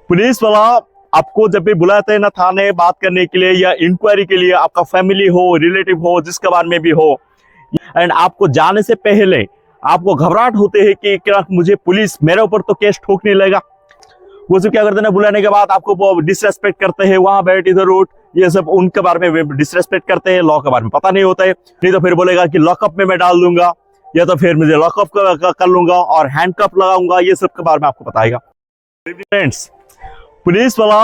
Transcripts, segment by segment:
Police वाला आपको जब भी बुलाते हैं ना थाने बात करने के लिए या इंक्वायरी के लिए, आपका फैमिली हो, रिलेटिव हो, जिसके बारे में भी हो, एंड आपको जाने से पहले आपको घबराहट होते है कि क्या मुझे पुलिस मेरे ऊपर तो केस ठोकने लगेगा। वो सब क्या करते हैं ना, बुलाने के बाद आपको डिसरेस्पेक्ट करते हैं, वहां बैठ इधर उठ, ये सब उनके बारे में डिसरेस्पेक्ट करते हैं, लॉ के बारे में पता नहीं होता है। नहीं तो फिर बोलेगा कि लॉकअप में मैं डाल दूंगा, या तो फिर मुझे लॉकअप कर लूंगा और हैंडकफ लगाऊंगा, ये सब के बारे में आपको बताएगा। फ्रेंड्स, पुलिस वाला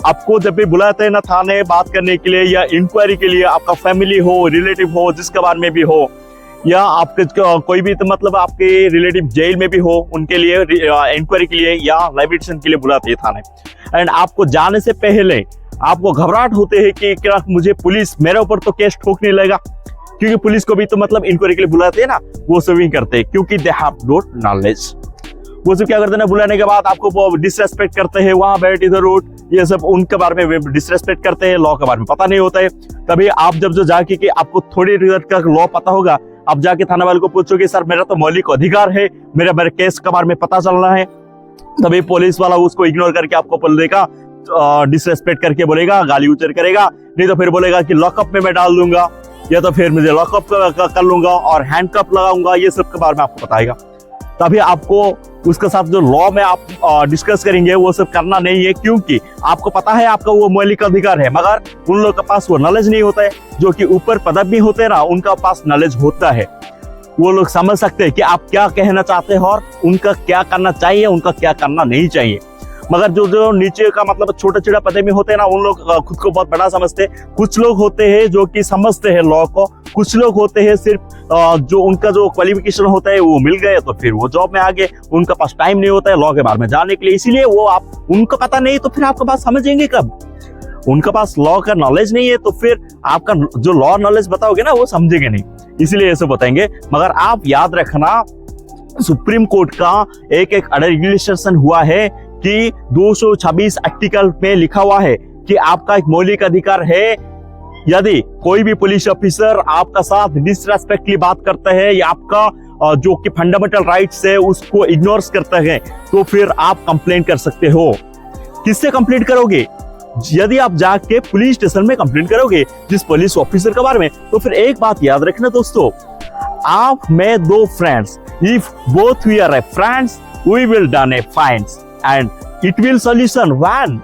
आपको जब भी बुलाते हैं ना थाने बात करने के लिए या इंक्वायरी के लिए, आपका फैमिली हो, रिलेटिव हो, जिसके बारे में भी हो, या आपके कोई भी तो मतलब आपके रिलेटिव जेल में भी हो, उनके लिए इंक्वायरी के लिए या लाइव डिटेंशन के लिए बुलाते हैं थाने। एंड आपको जाने से पहले आपको घबराहट होते है कि क्या मुझे पुलिस मेरे ऊपर तो केस ठोकने लगेगा, क्योंकि पुलिस को भी तो मतलब इंक्वायरी के लिए बुलाते हैं ना, वो सभी करते हैं क्योंकि दे हैव नो नॉलेज। वो सब क्या करते हैं ना, बुलाने के बाद आपको डिसरेस्पेक्ट करते हैं, वहां बैठ इधर उठ, ये सब उनके बारे में डिसरेस्पेक्ट करते हैं, लॉ के बारे में पता नहीं होता है। तभी आप जब जो जाके कि आपको थोड़ी देर का लॉ पता होगा, आप जाके थाना वाले को पूछोगे सर मेरा तो मौलिक अधिकार है, मेरे केस के बारे में पता चलना है, तभी पुलिस वाला उसको इग्नोर करके आपको बोलेगा, डिसरेस्पेक्ट करके बोलेगा, गाली उचर करेगा। नहीं तो फिर बोलेगा कि लॉकअप में मैं डाल दूंगा, या तो फिर मुझे लॉकअप कर लूंगा और हैंडकफ लगाऊंगा, ये सब के बारे में आपको बताएगा। तभी आपको उसके साथ जो लॉ में आप डिस्कस करेंगे वो सब करना नहीं है, क्योंकि आपको पता है आपका वो मौलिक अधिकार है, मगर उन लोगों के पास वो नॉलेज नहीं होता है। जो कि ऊपर पदवी में होते हैं ना, उनका पास नॉलेज होता है, वो लोग समझ सकते हैं कि आप क्या कहना चाहते हैं और उनका क्या करना चाहिए, उनका क्या करना नहीं चाहिए। मगर जो नीचे का मतलब छोटे छोटे पदे में होते हैं ना, उन लोग खुद को बहुत बड़ा समझते हैं। कुछ लोग होते हैं जो कि समझते हैं लॉ को, कुछ लोग होते हैं सिर्फ जो उनका जो क्वालिफिकेशन होता है वो मिल गए तो फिर वो जॉब में आ गए, उनका पास टाइम नहीं होता है लॉ के बारे में जानने के लिए, इसीलिए वो आप उनको पता नहीं तो फिर आपके पास समझेंगे कब? उनके पास लॉ का नॉलेज नहीं है तो फिर आपका जो लॉ नॉलेज बताओगे ना वो समझेंगे नहीं, इसलिए ऐसे बताएंगे। मगर आप याद रखना, सुप्रीम कोर्ट का एक रेगुलेशन हुआ है कि 226 आर्टिकल में लिखा हुआ है कि आपका एक मौलिक अधिकार है, यदि कोई भी पुलिस ऑफिसर आपका साथ डिसरेस्पेक्टली बात करता है या आपका जो कि फंडामेंटल राइट्स है उसको इग्नोर करता है, तो फिर आप कंप्लेंट कर सकते हो। किससे कंप्लेंट करोगे? यदि आप जाके पुलिस स्टेशन में कंप्लेंट करोगे जिस पुलिस ऑफिसर के बारे में, तो फिर एक बात याद रखना दोस्तों, आप में दो friends, if both we are friends we will done a fines and it will solution when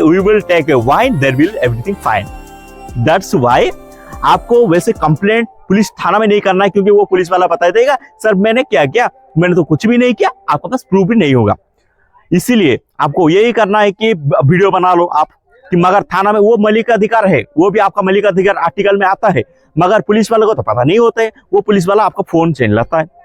we will take a wine there will everything fine. That's why आपको वैसे कंप्लेंट पुलिस थाना में नहीं करना है, क्योंकि वो पुलिस वाला बता देगा सर मैंने क्या किया, मैंने तो कुछ भी नहीं किया, आपके पास प्रूफ भी नहीं होगा। इसीलिए आपको यही करना है कि वीडियो बना लो आप कि मगर थाना में वो मौलिक अधिकार है, वो भी आपका मौलिक अधिकार आर्टिकल में आता है, मगर पुलिस वाले को तो पता नहीं होता है, वो पुलिस वाला आपका फोन छीन लेता है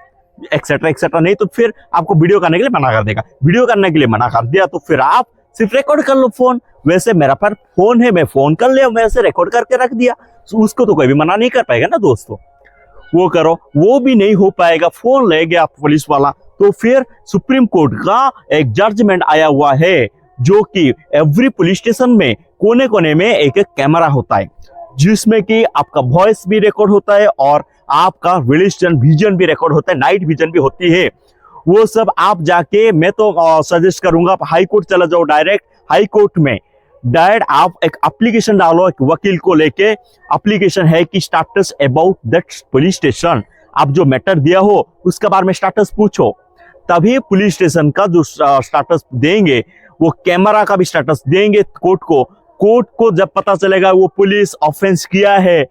एक्सेट्रा एक्सेट्रा। नहीं तो फिर आपको वीडियो करने के लिए मना कर देगा, वीडियो करने के लिए मना कर दिया तो फिर आप सिर्फ रिकॉर्ड कर लो फोन। वैसे मेरा पर फोन है, मैं फोन कर लिया, वैसे रिकॉर्ड करके रख दिया, उसको तो कोई भी मना नहीं कर पाएगा ना दोस्तों। वो करो, वो भी नहीं हो पाएगा, फोन ले गया पुलिस वाला। तो फिर सुप्रीम कोर्ट का एक जजमेंट आया हुआ है जो कि एवरी पुलिस स्टेशन में कोने कोने में एक एक कैमरा होता है, जिसमें कि आपका वॉइस भी रिकॉर्ड होता है और आपका रिलेशन विजन भी रिकॉर्ड होता है, नाइट विजन भी होती है। वो सब आप जाके, मैं तो सजेस्ट करूंगा आप हाई कोर्ट चला जाओ, डायरेक्ट हाई कोर्ट में डायरेक्ट आप एक एप्लीकेशन डालो, एक वकील को लेके एप्लीकेशन है कि status about that police station, आप जो मैटर दिया हो उसके बारे में स्टेटस पूछो, तभी पुलिस स्टेशन का जो स्टेटस देंगे वो कैमरा का भी स्टेटस देंगे कोर्ट को। कोर्ट को जब पता चलेगा वो पुलिस ऑफेंस किया है,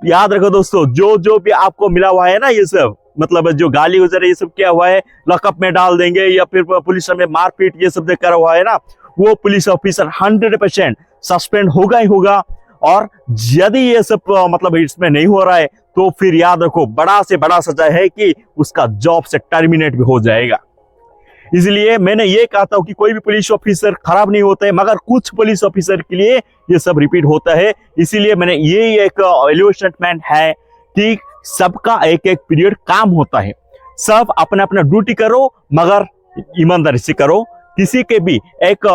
याद रखो दोस्तों, जो भी आपको मिला हुआ है ना, ये सब मतलब जो गाली वगैरह ये सब किया हुआ है, लॉकअप में डाल देंगे या फिर पुलिस में मारपीट ये सब करा हुआ है ना, वो पुलिस ऑफिसर 100% सस्पेंड होगा ही होगा। और यदि ये सब मतलब इसमें नहीं हो रहा है तो फिर याद रखो बड़ा से बड़ा सजा है कि उसका जॉब से टर्मिनेट भी हो जाएगा। इसलिए मैंने ये कहा था कि कोई भी पुलिस ऑफिसर खराब नहीं होता है, मगर कुछ पुलिस ऑफिसर के लिए ये सब रिपीट होता है। इसीलिए मैंने ये एक एलिवेशनमेंट है कि सबका एक एक पीरियड काम होता है, सब अपना अपना ड्यूटी करो मगर ईमानदारी से करो। किसी के भी एक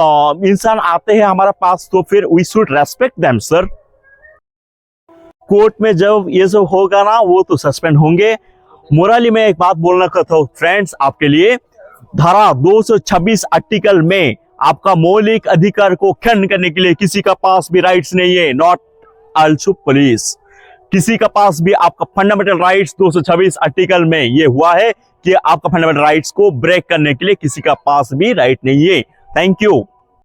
इंसान आते हैं हमारे पास तो फिर we should respect them sir. Court में जब ये सब होगा ना वो तो सस्पेंड होंगे। मोराली में एक बात बोलना था फ्रेंड्स आपके लिए, धारा 226 आर्टिकल में आपका मौलिक अधिकार को खंड करने के लिए किसी का पास भी राइट्स नहीं है, नॉट आल्सो पुलिस। किसी का पास भी आपका फंडामेंटल राइट्स 226 आर्टिकल में ये हुआ है कि आपका फंडामेंटल राइट्स को ब्रेक करने के लिए किसी का पास भी राइट नहीं है। Thank you.